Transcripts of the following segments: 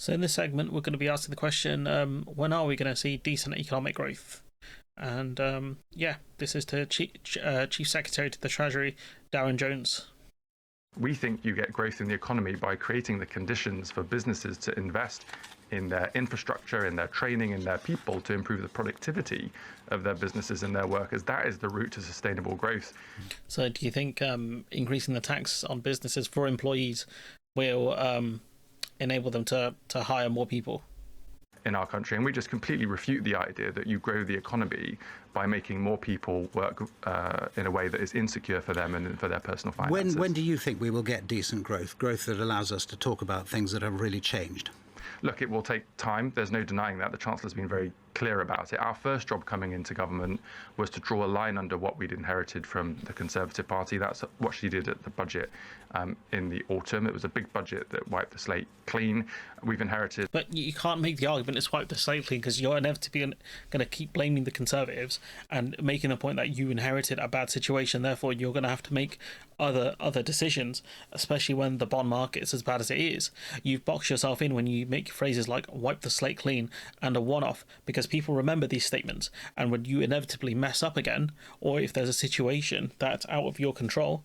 So in this segment, we're going to be asking the question: when are we going to see decent economic growth? And yeah, this is to Chief Secretary to the Treasury, Darren Jones. We think you get growth in the economy by creating the conditions for businesses to invest in their infrastructure, in their training, in their people to improve the productivity of their businesses and their workers. That is the route to sustainable growth. So do you think increasing the tax on businesses for employees will enable them to hire more people in our country? And we just completely refute the idea that you grow the economy by making more people work in a way that is insecure for them and for their personal finances. When do you think we will get decent growth that allows us to talk about things that have really changed? Look, it will take time. There's no denying that. The Chancellor's been very clear about it. Our first job coming into government was to draw a line under what we'd inherited from the Conservative Party. That's what she did at the budget in the autumn. It was a big budget that wiped the slate clean. We've inherited... But you can't make the argument it's wiped the slate clean, because you're inevitably going to keep blaming the Conservatives and making the point that you inherited a bad situation. Therefore, you're going to have to make other decisions, especially when the bond market is as bad as it is. You've boxed yourself in when you make phrases like wipe the slate clean and a one-off, because people remember these statements, and when you inevitably mess up again, or if there's a situation that's out of your control,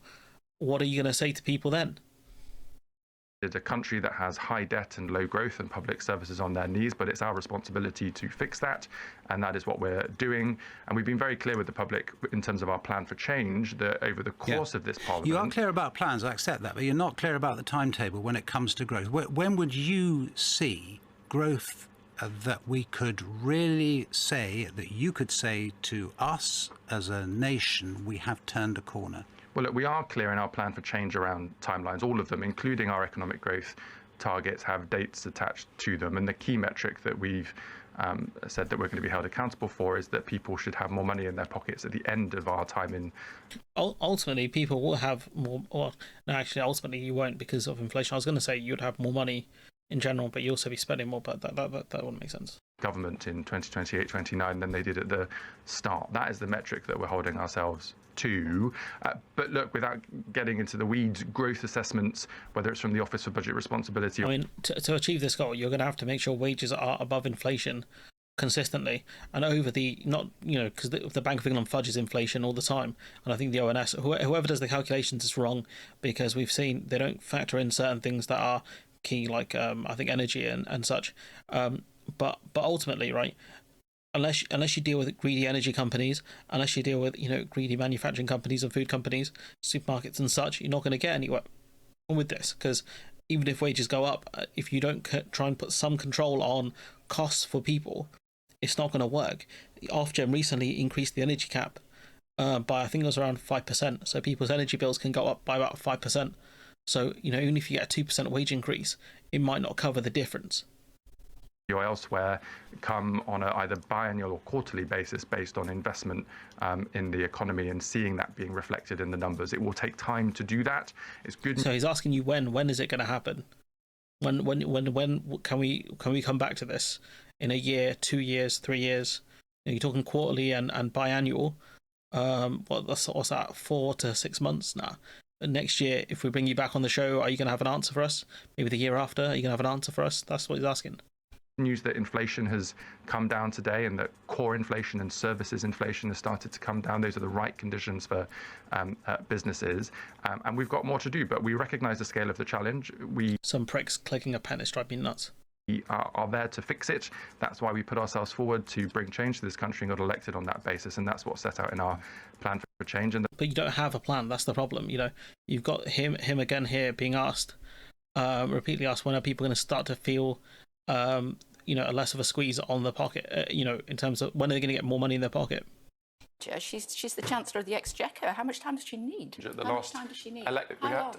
what are you going to say to people then? It's a country that has high debt and low growth and public services on their knees, but it's our responsibility to fix that, and that is what we're doing. And we've been very clear with the public in terms of our plan for change that over the course of this Parliament... You are clear about plans, I accept that, but you're not clear about the timetable when it comes to growth. When would you see growth that we could really say, that you could say to us as a nation, we have turned a corner? Well, look, we are clear in our plan for change around timelines. All of them, including our economic growth targets, have dates attached to them. And the key metric that we've said that we're going to be held accountable for is that people should have more money in their pockets at the end of our time in... Ultimately, people will have more... Or, no, actually, ultimately, you won't because of inflation. I was going to say you'd have more money in general, but you also be spending more, but that wouldn't make sense. Government in 2028, 29 than they did at the start. That is the metric that we're holding ourselves to. But look, without getting into the weeds, growth assessments, whether it's from the Office for Budget Responsibility... I mean, to achieve this goal, you're going to have to make sure wages are above inflation consistently and over the... Not, you know, because the Bank of England fudges inflation all the time. And I think the ONS, whoever does the calculations is wrong, because we've seen they don't factor in certain things that are key, like I think energy and such. But ultimately, right, unless you deal with greedy energy companies, unless you deal with, you know, greedy manufacturing companies and food companies, supermarkets and such, you're not going to get anywhere with this. Because even if wages go up, if you don't try and put some control on costs for people, it's not going to work. The Ofgem recently increased the energy cap by, I think it was around 5%. So people's energy bills can go up by about 5%. So, you know, even if you get a 2% wage increase, it might not cover the difference. Or elsewhere come on a either biannual or quarterly basis based on investment in the economy and seeing that being reflected in the numbers. It will take time to do that. It's good. So he's asking you when is it going to happen? When can we come back to this? In a year, 2 years, 3 years? You're talking quarterly and biannual. What's that? 4 to 6 months now. Next year, if we bring you back on the show, are you going to have an answer for us? Maybe the year after, are you going to have an answer for us? That's what he's asking. News that inflation has come down today and that core inflation and services inflation has started to come down. Those are the right conditions for businesses. And we've got more to do, but we recognise the scale of the challenge. Some pricks clicking a pen is driving me nuts. We are there to fix it. That's why we put ourselves forward to bring change to this country and got elected on that basis. And that's what's set out in our plan for change. But you don't have a plan. That's the problem. You know, you've got him again here being asked, repeatedly asked, when are people going to start to feel you know, less of a squeeze on the pocket, you know, in terms of when are they going to get more money in their pocket? She's the Chancellor of the Exchequer. How much time does she need? How much time does she need?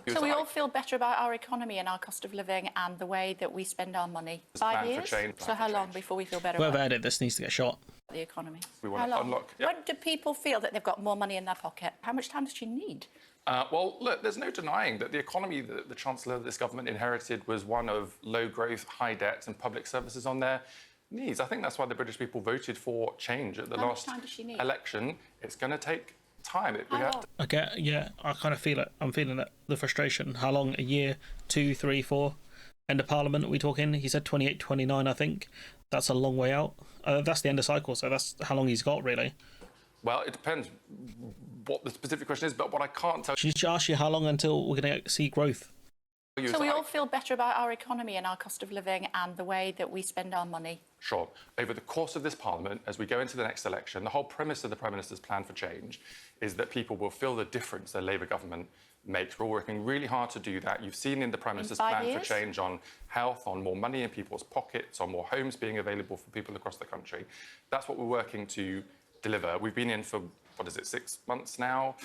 So we all feel better about our economy and our cost of living and the way that we spend our money. 5 years? So how long before we feel better Whoever about edited this needs to get shot. The economy? We want to unlock... When do people feel that they've got more money in their pocket? How much time does she need? Well, look, there's no denying that the economy that the Chancellor of this government inherited was one of low growth, high debt and public services on their knees. I think that's why the British people voted for change at the last election. It's going to take time. Okay, yeah, I kind of feel it. I'm feeling it, the frustration. How long? A year, 2, 3, 4? End of Parliament, are we talking? He said 28, 29, I think. That's a long way out. That's the end of cycle, so that's how long he's got, really. Well, it depends what the specific question is, but what I can't tell She just asked you how long until we're going to see growth. you So we all feel better about our economy and our cost of living and the way that we spend our money. Sure. Over the course of this Parliament, as we go into the next election, the whole premise of the Prime Minister's plan for change is that people will feel the difference the Labour government makes. We're all working really hard to do that. You've seen in the Prime Minister's plan for change on health, on more money in people's pockets, on more homes being available for people across the country. That's what we're working to deliver. We've been in for, 6 months now?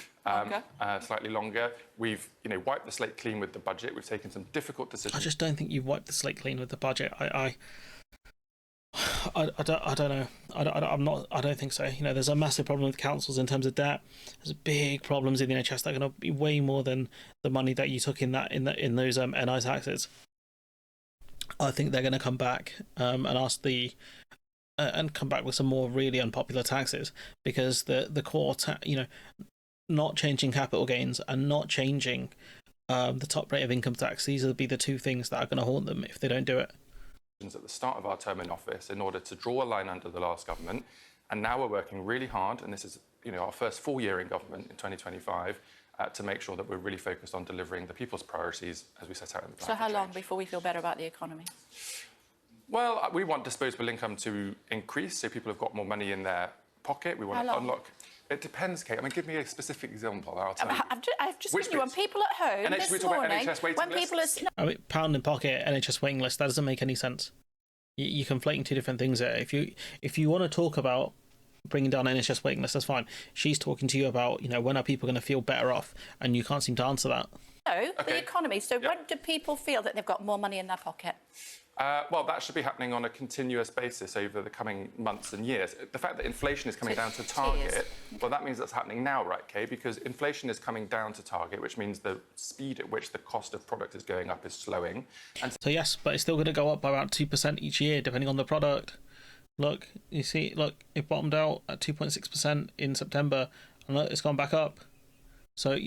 Slightly longer. We've, wiped the slate clean with the budget. We've taken some difficult decisions. I just don't think you've wiped the slate clean with the budget. I don't know. I don't think so. There's a massive problem with councils in terms of debt. There's big problems in the NHS that are going to be way more than the money that you took in those NI taxes. I think they're going to come back and ask and come back with some more really unpopular taxes, because the core not changing capital gains and not changing the top rate of income tax, these will be the two things that are going to haunt them if they don't do it. At the start of our term in office in order to draw a line under the last government, and now we're working really hard, and this is our first full year in government in 2025, to make sure that we're really focused on delivering the people's priorities as we set out in the plan. So how long before we feel better about the economy? Well, we want disposable income to increase, so people have got more money in their pocket. We want to unlock. It depends, Kate. Give me a specific example. I'll tell you. I've just given you one. People at home this morning, when people are... pound in pocket, NHS waiting list, that doesn't make any sense. You're conflating two different things there. If you want to talk about bringing down NHS waiting list, that's fine. She's talking to you about, when are people going to feel better off, and you can't seem to answer that. No, the economy. So when do people feel that they've got more money in their pocket? Well, that should be happening on a continuous basis over the coming months and years. The fact that inflation is coming down to target, well, that means that's happening now, right, Kay? Because inflation is coming down to target, which means the speed at which the cost of product is going up is slowing. And so yes, but it's still going to go up by around 2% each year, depending on the product. Look, you see, it bottomed out at 2.6% in September, and look, it's gone back up. So,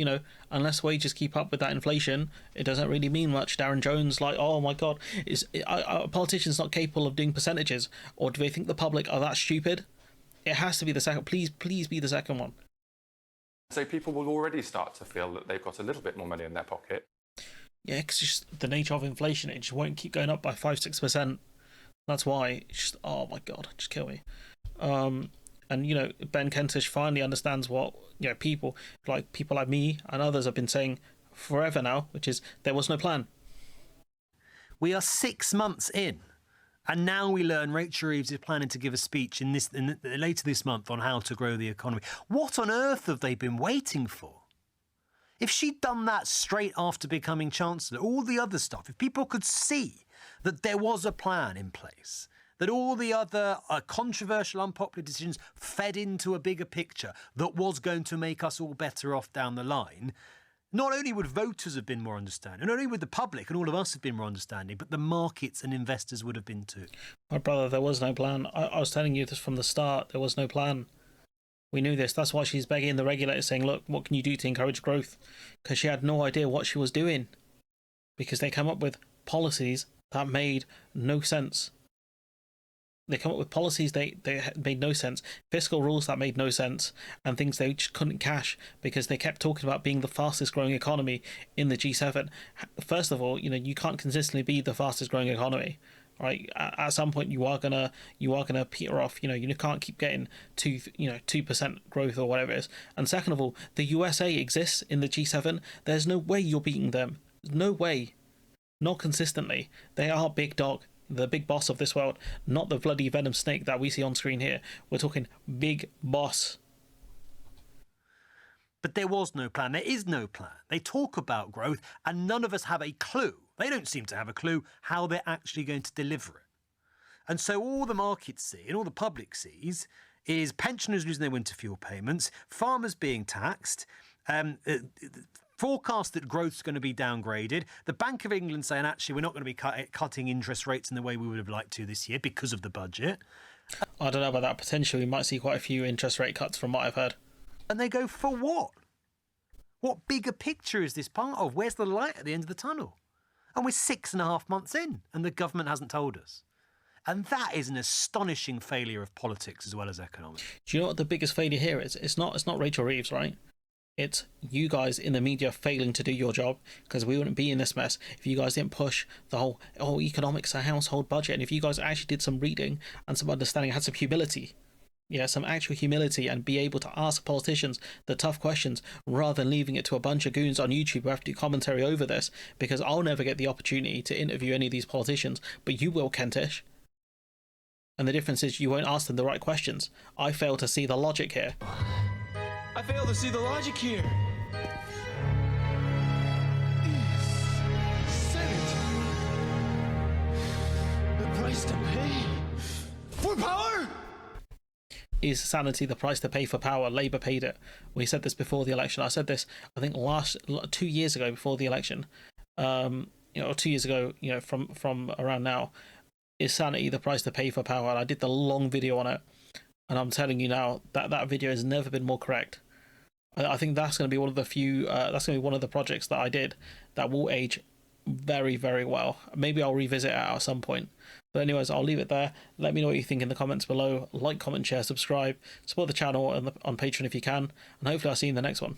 unless wages keep up with that inflation, it doesn't really mean much. Darren Jones, oh my God, are politicians not capable of doing percentages? Or do they think the public are that stupid? It has to be the second. Please be the second one. So people will already start to feel that they've got a little bit more money in their pocket. Yeah, because just the nature of inflation, it just won't keep going up by 5-6%. That's why. It's just, oh my God, just kill me. And, Ben Kentish finally understands what, people like me and others have been saying forever now, which is there was no plan. We are 6 months in, and now we learn Rachel Reeves is planning to give a speech later this month on how to grow the economy. What on earth have they been waiting for? If she'd done that straight after becoming Chancellor, all the other stuff, if people could see that there was a plan in place, that all the other controversial, unpopular decisions fed into a bigger picture that was going to make us all better off down the line, not only would voters have been more understanding, not only would the public and all of us have been more understanding, but the markets and investors would have been too. My brother, there was no plan. I was telling you this from the start. There was no plan. We knew this. That's why she's begging the regulators, saying, look, what can you do to encourage growth? Because she had no idea what she was doing. Because they come up with policies that made no sense. They come up with policies they made no sense, fiscal rules that made no sense, and things they just couldn't cash because they kept talking about being the fastest growing economy in the G7. First of all, you can't consistently be the fastest growing economy, right? At some point, you are gonna peter off. You can't keep getting 2% growth or whatever it is. And second of all, the USA exists in the G7. There's no way you're beating them. No way. Not consistently. They are big dog. The big boss of this world, not the bloody venom snake that we see on screen here. We're talking big boss. But there was no plan. There is no plan. They talk about growth and none of us have a clue. They don't seem to have a clue how they're actually going to deliver it. And so all the markets see and all the public sees is pensioners losing their winter fuel payments, farmers being taxed, forecast that growth's going to be downgraded. The Bank of England saying, actually, we're not going to be cutting interest rates in the way we would have liked to this year because of the budget. I don't know about that. Potentially, we might see quite a few interest rate cuts from what I've heard. And they go, for what? What bigger picture is this part of? Where's the light at the end of the tunnel? And we're 6.5 months in, and the government hasn't told us. And that is an astonishing failure of politics as well as economics. Do you know what the biggest failure here is? It's not Rachel Reeves, right? It's you guys in the media failing to do your job, because we wouldn't be in this mess if you guys didn't push the whole economics, a household budget, and if you guys actually did some reading and some understanding, had some humility. Yeah, some actual humility, and be able to ask politicians the tough questions rather than leaving it to a bunch of goons on YouTube who have to do commentary over this, because I'll never get the opportunity to interview any of these politicians, but you will, Kentish. And the difference is you won't ask them the right questions. I fail to see the logic here. I fail to see the logic here. Senate. The price to pay for power? Is sanity the price to pay for power? Labour paid it. We said this before the election. I said this, I think, 2 years ago before the election. 2 years ago, from around now. Is sanity the price to pay for power? And I did the long video on it. And I'm telling you now that video has never been more correct. I think that's going to be one of the few, that's going to be one of the projects that I did that will age very, very well. Maybe I'll revisit it at some point. But anyways, I'll leave it there. Let me know what you think in the comments below. Like, comment, share, subscribe. Support the channel on Patreon if you can. And hopefully I'll see you in the next one.